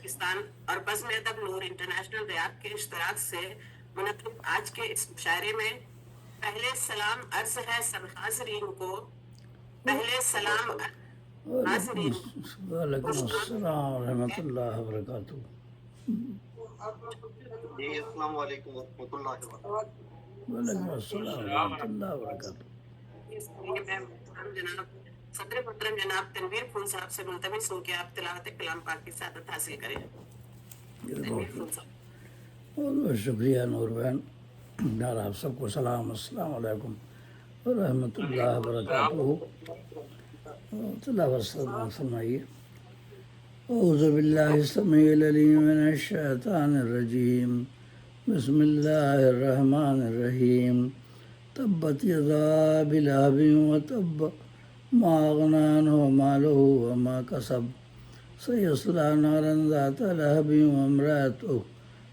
پاکستان اور بزم ادب نور انٹرنیشنل ریاض کے اشتراک سے منعقد آج کے اس مشاعرے میں پہلے سلام عرض ہے سب حاضرین کو، پہلے سلام حاضرین وعلیکم السلام ورحمۃ اللہ وبرکاتہ۔ جی السلام علیکم ورحمۃ اللہ وبرکاتہ۔ وعلیکم السلام ورحمۃ اللہ وبرکاتہ۔ اس لیے میں محترم جناب صدر محترم جناب تنویر خون صاحب سے ملتمس ہوں کہ آپ تلاوت کلام پاک کی سعادت حاصل کریں۔ تنویر خون صاحب۔ بہت بہت شکریہ نور بہن یار، آپ سب کو سلام، السلام علیکم ورحمۃ اللہ وبرکاتہ۔ تلاوت فرمائیے۔ اعوذ باللہ السمیع العلیم من الشیطان الرجیم، بسم اللہ الرحمن الرحیم۔ تبت یدا ابی لہب وتب، ما اغنی عنہ مالہ وما کسب، سیصلی نارا ذات لہب وامرأتہ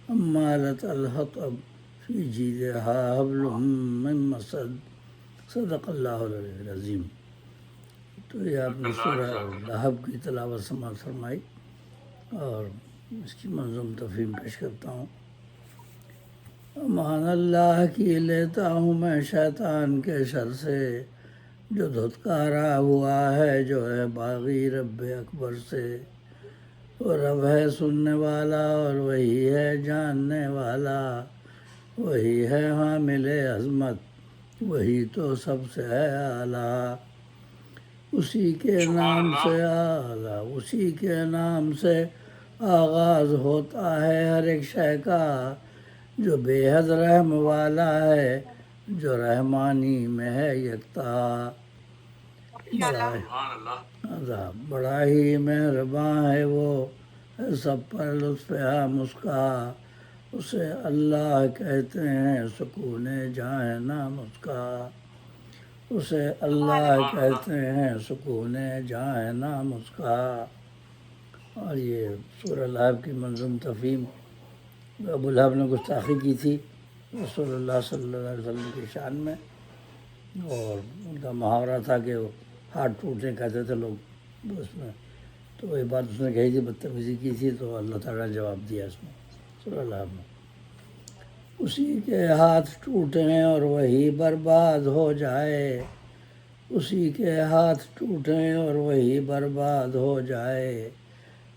حمالۃ الحطب، فی جیدہا حبل من مسد۔ صدق اللہ العلی العظیم۔ تو یہ آپ نے سورہ لہب کی تلاوت سماعت فرمائی اور اس کی منظوم تفہیم پیش کرتا ہوں۔ امان اللہ کی لیتا ہوں میں شیطان کے شر سے، جو دھتکارا ہوا ہے جو ہے باغی رب اکبر سے۔ وہ رب ہے سننے والا اور وہی ہے جاننے والا، وہی ہے حامل عظمت، وہی تو سب سے ہے اعلیٰ۔ اسی کے نام سے اعلیٰ، اسی کے نام سے آغاز ہوتا ہے ہر ایک شے کا، جو بے حد رحم والا ہے، جو رحمانی میں ہے یکتا۔ بڑا ہی مہرباں ہے وہ، ہے سب پر لطف عام اس کا۔ اسے اللہ کہتے ہیں سکون جہاں نام اس کا، اسے اللہ کہتے ہیں سکون جہاں نام اس کا۔ اور یہ سورہ لہب کی منظوم تفہیم، ابو لہب نے گستاخی کی تھی رسول اللہ صلی اللہ علیہ وسلم کی شان میں، اور ان کا محاورہ تھا کہ وہ ہاتھ ٹوٹنے کہتے تھے لوگ اس میں، تو وہی بات اس نے کہی تھی، بدتمیزی کی تھی، تو اللہ تعالیٰ نے جواب دیا اس میں سورہ لہب میں۔ اسی کے ہاتھ ٹوٹیں اور وہی برباد ہو جائے، اسی کے ہاتھ ٹوٹیں اور وہی برباد ہو جائے،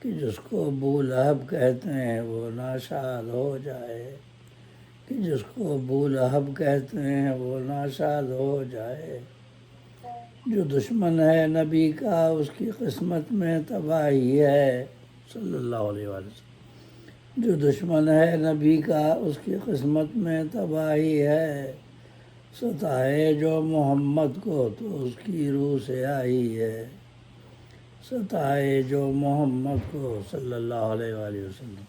کہ جس کو ابو لہب کہتے ہیں وہ ناشاد ہو جائے، کہ جس کو ابو لہب کہتے ہیں وہ ناشاد ہو جائے۔ جو دشمن ہے نبی کا اس کی قسمت میں تباہی ہے، صلی اللہ علیہ وسلم۔ جو دشمن ہے نبی کا اس کی قسمت میں تباہی ہے، ستائے جو محمد کو تو اس کی روح سے آئی ہے، ستائے جو محمد کو صلی اللہ علیہ وآلہ وسلم،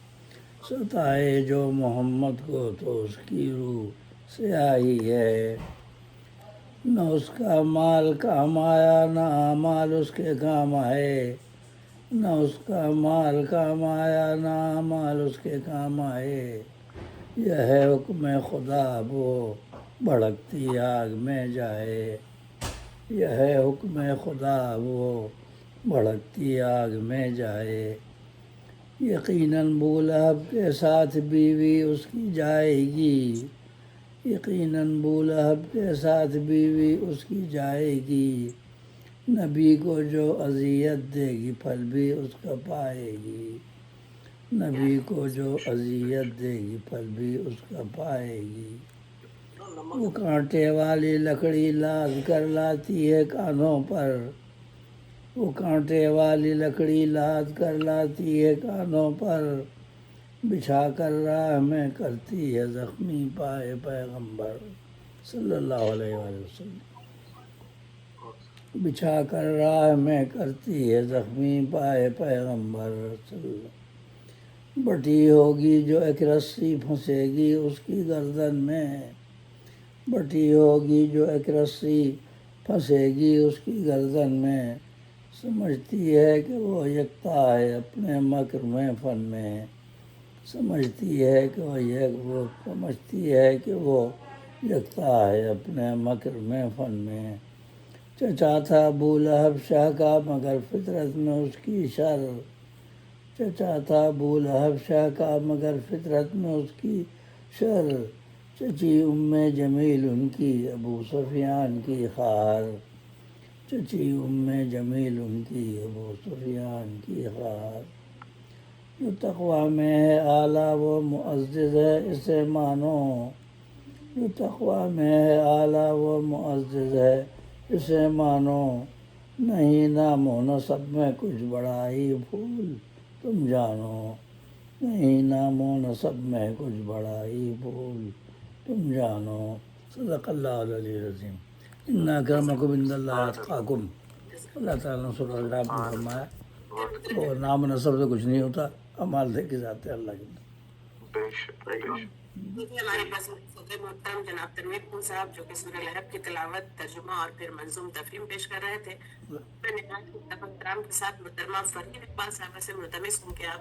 ستائے جو محمد کو تو اس کی روح سے آئی ہے۔ نہ اس کا مال کام آیا نہ اعمال اس کے کام آئے، نہ اس کا مال کام آیا نہ اعمال اس کے کام آئے۔ یہ ہے حکم خدا وہ بھڑکتی آگ میں جائے، یہ ہے حکم خدا وہ بھڑکتی آگ میں جائے۔ یقیناً ابو لہب کے ساتھ بیوی اس کی جائے گی، یقیناً ابو لہب کے ساتھ بیوی اس کی جائے گی، نبی کو جو اذیت دے گی پھل بھی اس کا پائے گی، نبی کو جو اذیت دے گی پھل بھی اس کا پائے گی۔ وہ کانٹے والی لکڑی لاد کر لاتی ہے کانوں پر، وہ کانٹے والی لکڑی لاد کر لاتی ہے کانوں پر، بچھا کر راہ میں کرتی ہے زخمی پائے پیغمبر، صلی اللہ علیہ وآلہ وسلم۔ بچھا کر راہ میں کرتی ہے زخمی پائے پیغمبر، صلی اللہ۔ بٹی ہوگی جو ایک رسی پھنسے گی اس کی گردن میں، بٹی ہوگی جو ایک رسی پھنسے گی اس کی گردن میں، سمجھتی ہے کہ وہ یکتا ہے اپنے مکر میں فن میں، سمجھتی ہے کہ وہ سمجھتی ہے کہ وہ یکتا ہے اپنے مکر میں فن میں۔ چچا تھا ابو لہب شاہ کا مگر فطرت میں اس کی شر، چچا تھا ابو لہب شاہ کا مگر فطرت میں اس کی شر، چچی ام جمیل ان کی ابو سفیان کی خار، چچی ام جمیل ان کی ابو سفیان کی خار۔ جو تقویٰ میں ہے اعلیٰ وہ معزز ہے اسے مانو، جو تقویٰ میں ہے اعلیٰ وہ معزز ہے اسے مانو، نہیں نام و نسب میں کچھ بڑائی بھول تم جانو، نہیں نام و نسب میں کچھ بڑائی بھول تم جانو۔ صدق اللہ العلی العظیم۔ ان اکرمکم عند اللہ اتقاکم۔ اللہ تعالیٰ نے سورہ حجرات میں فرمایا وہ نام و نسب سے کچھ نہیں ہوتا، اعمال دیکھے جاتے ہیں اللہ کے۔ بے شک بے شک۔ دیکھیے ہمارے پاس صدر محترم جناب تنویر خان صاحب جو کہ سورہ لہب کی تلاوت، ترجمہ اور پھر منظوم تفہیم پیش کر رہے تھے۔ میں نے کہا کہ احترام کے ساتھ محترمہ فرید اقبال صاحبہ سے ملتمس ہوں کہ آپ